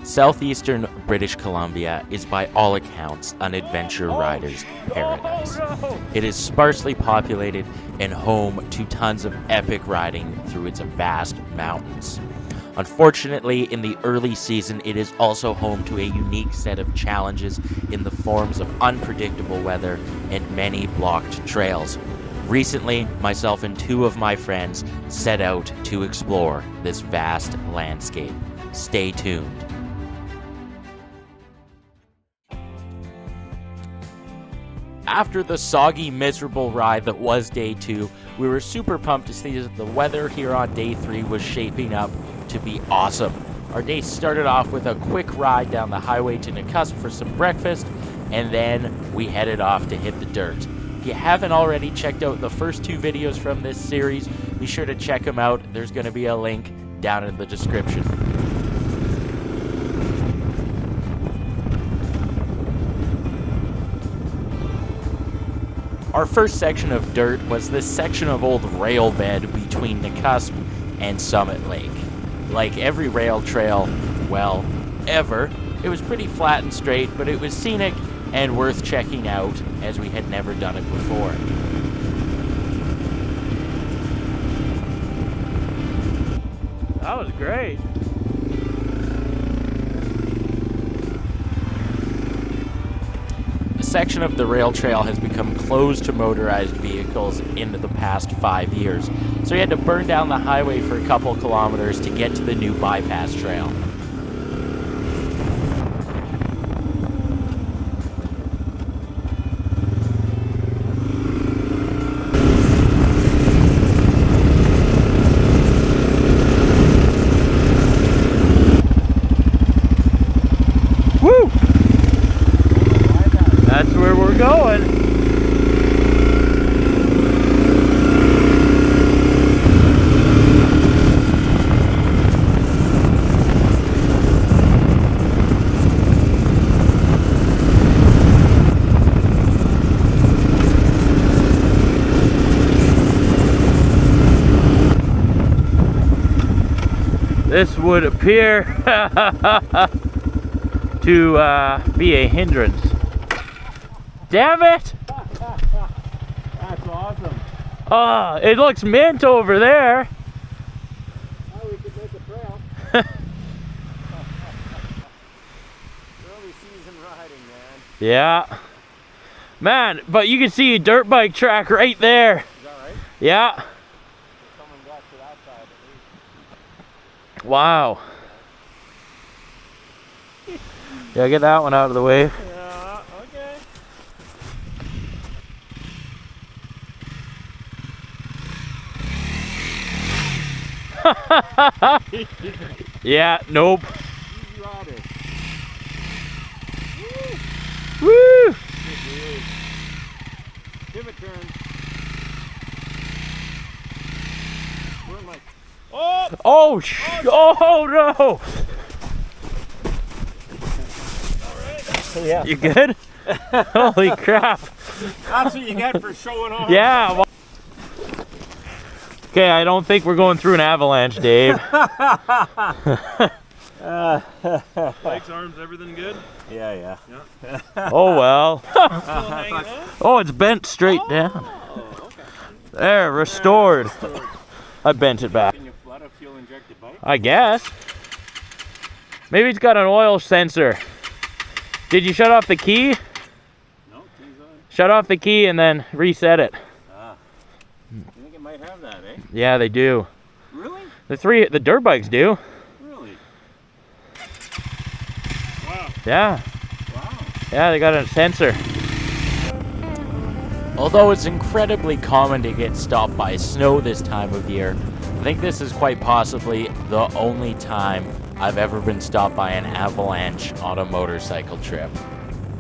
Southeastern British Columbia is by all accounts an adventure rider's paradise. It is sparsely populated and home to tons of epic riding through its vast mountains. Unfortunately, in the early season, it is also home to a unique set of challenges in the forms of unpredictable weather and many blocked trails. Recently, myself and two of my friends set out to explore this vast landscape. Stay tuned. After the soggy, miserable ride that was day 2, we were super pumped to see that the weather here on day 3 was shaping up to be awesome. Our day started off with a quick ride down the highway to Nakusp for some breakfast, and then we headed off to hit the dirt. If you haven't already checked out the first 2 videos from this series, be sure to check them out. There's going to be a link down in the description. Our first section of dirt was this section of old rail bed between Nakusp and Summit Lake. Like every rail trail, well, ever, it was pretty flat and straight, but it was scenic and worth checking out as we had never done it before. That was great. A section of the rail trail has become closed to motorized vehicles in the past 5 years, so we had to burn down the highway for a couple kilometers to get to the new bypass trail. Woo! That's where we're going. This would appear to be a hindrance. Damn it! That's awesome. Oh, it looks mint over there. Now we could make a trail. Early season riding, man. Yeah. Man, but you can see a dirt bike track right there. Is that right? Yeah. Someone got to that side at least. Wow. Yeah, get that one out of the way. Yeah, okay. Yeah, nope. Easy rider. Woo! Good dude. Pivot turn. Where am I? Oh! Oh, oh no! Yeah. You good? Holy crap. That's what you get for showing off. Yeah. Well, okay, I don't think we're going through an avalanche, Dave. Legs, arms, everything good? Yeah. Oh well. Still hanging on? Oh, it's bent straight down. Oh, okay. There, restored. I bent it back. Can you flood a fuel injected bike? I guess. Maybe it's got an oil sensor. Did you shut off the key? No, keys on. Shut off the key and then reset it. You think it might have that, eh? Yeah, they do. Really? The dirt bikes do. Really? Wow. Yeah. Wow. Yeah, they got a sensor. Although it's incredibly common to get stopped by snow this time of year, I think this is quite possibly the only time I've ever been stopped by an avalanche on a motorcycle trip.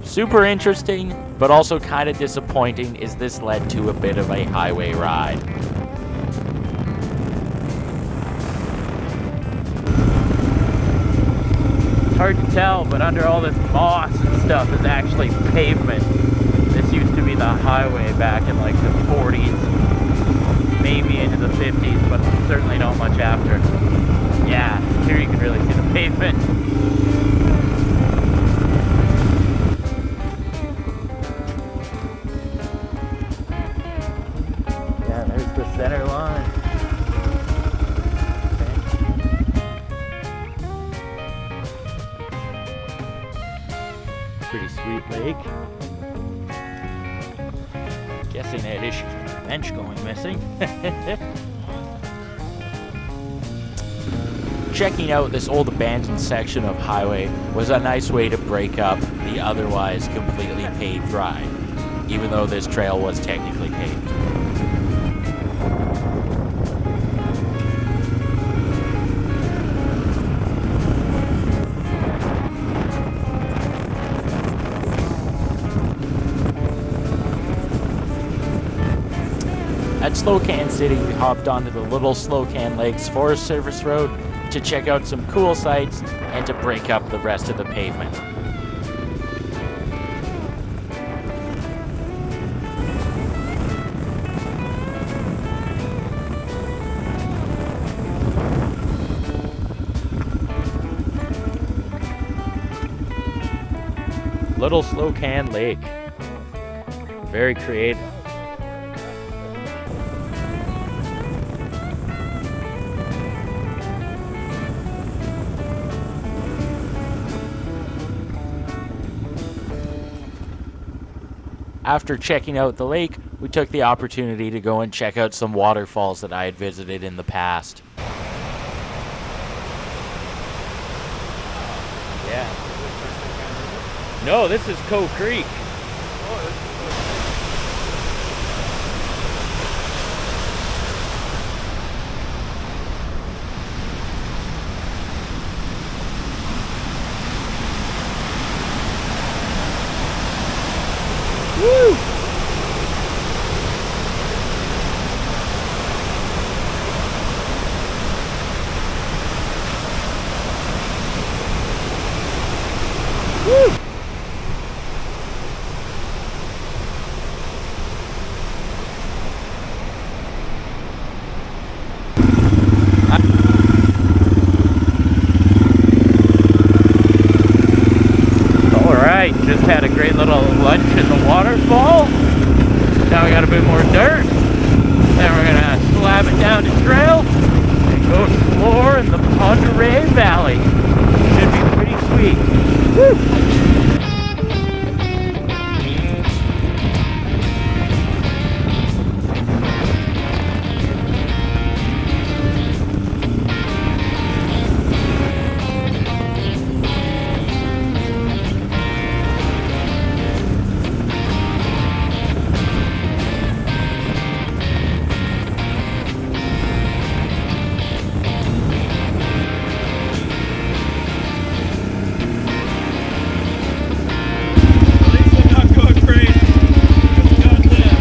Super interesting, but also kind of disappointing, as this led to a bit of a highway ride. It's hard to tell, but under all this moss and stuff is actually pavement. This used to be the highway back in like the 40s, maybe into the 50s, but certainly not much after. Yeah, here you can really see the pavement. Pretty sweet lake. Guessing I had issues with the bench going missing. Checking out this old abandoned section of highway was a nice way to break up the otherwise completely paved ride, even though this trail was technically paved. At Slocan City, we hopped onto the Little Slocan Lakes Forest Service Road to check out some cool sights and to break up the rest of the pavement. Little Slocan Lake. Very creative. After checking out the lake, we took the opportunity to go and check out some waterfalls that I had visited in the past. Yeah. No, this is Coe Creek. Woo! Woo! Alright, just had a great little lunch in the waterfall. Now we got a bit more dirt. Then we're gonna slab it down to trail and go explore in the Ponderay Valley. Should be pretty sweet. Woo! At least I'm not going crazy. Goddamn.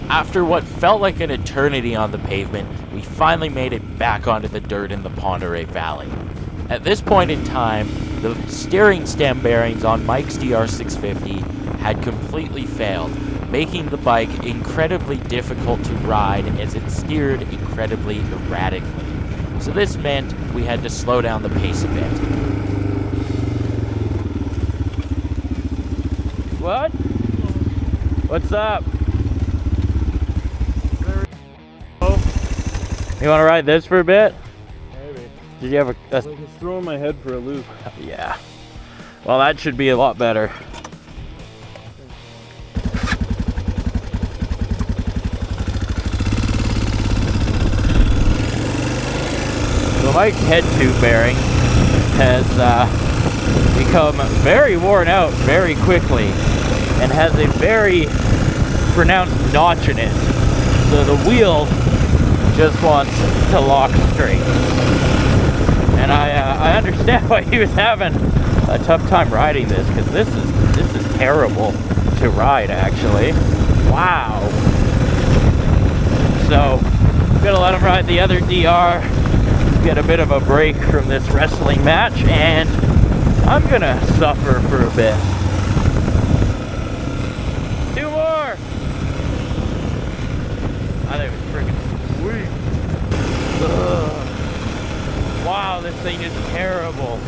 After what felt like an eternity on the pavement, we finally made it back onto the dirt in the Ponderay Valley. At this point in time, the steering stem bearings on Mike's DR650 had completely failed, making the bike incredibly difficult to ride as it steered incredibly erratically. So this meant we had to slow down the pace a bit. What? What's up? You want to ride this for a bit? Maybe. Did you have a Like it's throwing my head for a loop. yeah. Well, that should be a lot better. So Mike's head tube bearing has become very worn out very quickly and has a very pronounced notch in it. the wheel just wants to lock straight. And I understand why he was having a tough time riding this, because this is terrible to ride, actually. Wow. So I'm gonna let him ride the other DR, get a bit of a break from this wrestling match, and I'm gonna suffer for a bit. 2 more. I think it was freaking sweet. Ugh. Wow, this thing is terrible.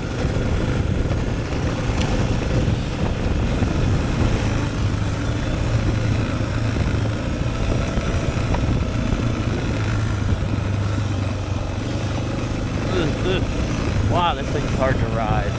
Wow, this thing's hard to ride.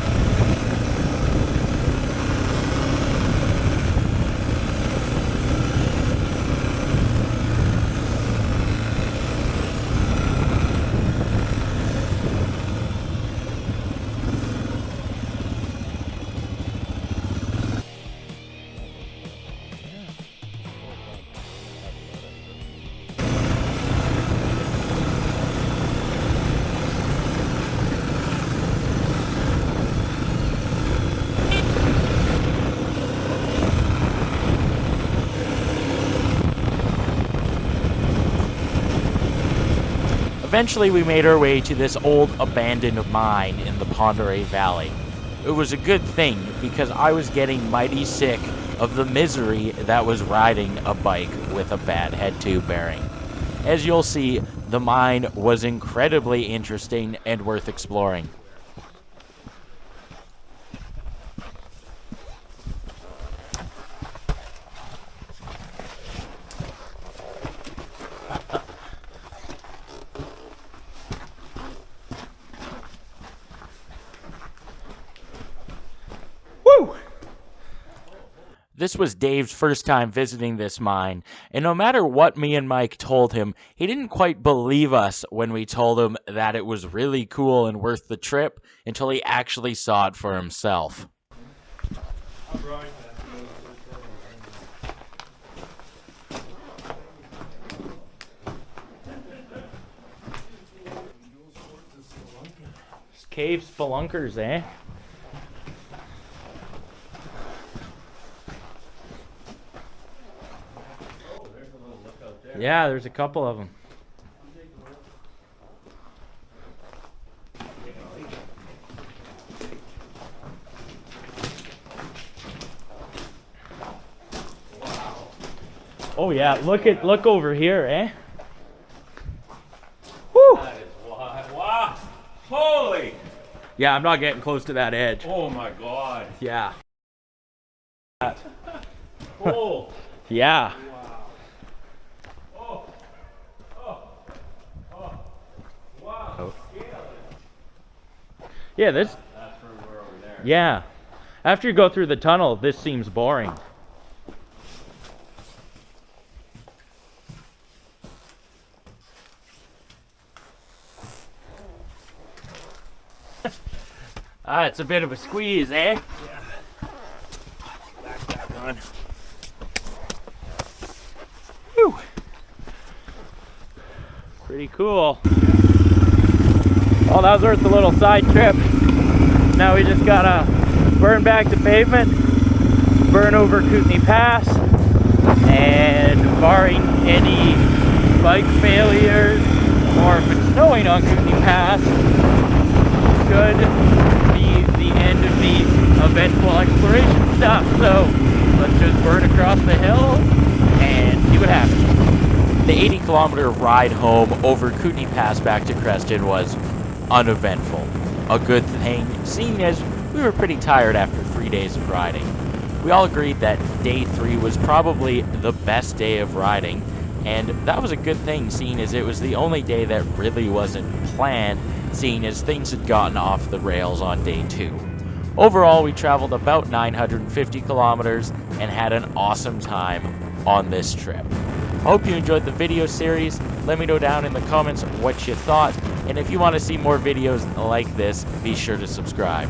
Eventually, we made our way to this old abandoned mine in the Ponderay Valley. It was a good thing because I was getting mighty sick of the misery that was riding a bike with a bad head tube bearing. As you'll see, the mine was incredibly interesting and worth exploring. This was Dave's first time visiting this mine, and no matter what me and Mike told him, he didn't quite believe us when we told him that it was really cool and worth the trip until he actually saw it for himself. Cave spelunkers, eh? Yeah, there's a couple of them. Oh yeah, look over here, eh? Woo! That is wild. Wow. Holy. Yeah, I'm not getting close to that edge. Oh my God. Yeah. Oh. Yeah. Wow. Yeah, this. That's where we're over there. Yeah. After you go through the tunnel, this seems boring. Ah, it's a bit of a squeeze, eh? Yeah. Back on. Whew. Pretty cool. Well, that was worth the little side trip. Now we just gotta burn back to pavement, burn over Kootenai Pass, and barring any bike failures, or if it's snowing on Kootenai Pass, should be the end of the eventful exploration stuff. So let's just burn across the hill and see what happens. The 80-kilometer ride home over Kootenai Pass back to Creston was uneventful. A good thing, seeing as we were pretty tired after 3 days of riding. We all agreed that day 3 was probably the best day of riding, and that was a good thing, seeing as it was the only day that really wasn't planned, seeing as things had gotten off the rails on day 2. Overall, we traveled about 950 kilometers and had an awesome time on this trip. Hope you enjoyed the video series. Let me know down in the comments what you thought, and if you want to see more videos like this, be sure to subscribe.